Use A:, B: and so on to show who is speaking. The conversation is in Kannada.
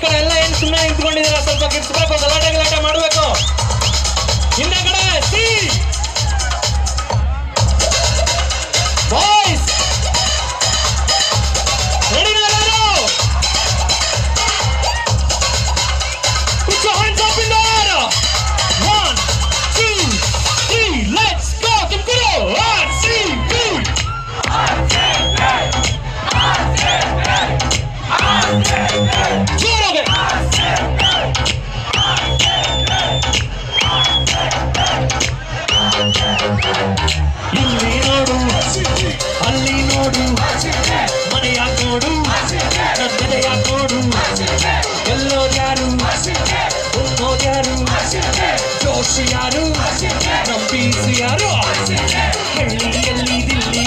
A: ಕಡೆ ಎಲ್ಲ ಏನು ಸುಮ್ಮನೆ ನಿಂತ್ಕೊಂಡಿದ್ದೀರಾ? ಸ್ವಲ್ಪ ಕಿರ್ಸ್ಬೇಕು, ಗಲಾಟೆ ಮಾಡಬೇಕು. ಹಿಂದೆ ಕಡೆ ಸಿ ಬಾಯ್ಸ್ ರೆಡಿ ಎಲ್ಲರೂ? Put your hands up in the air. 1, 2, 3, let's go. Tuмкuro. 1, 2, 3. ಜೋರಾಗಿ ಇಲ್ಲಿ ನೋಡು, ಅಲ್ಲಿ ನೋಡು, ಮನೆಯಾಗ ನೋಡು, ನನ್ನೆದೆಯಾಗ ನೋಡು. ಎಲ್ಲೋದ್ಯಾರು, ಉನ್ನೋದ್ಯಾರು, ಜೋಶಿ ಯಾರು, ನಮ್ಮ ಪೀಸಿ ಯಾರು, ಹಳ್ಳಿಯಲ್ಲಿ ದಿಲ್ಲಿ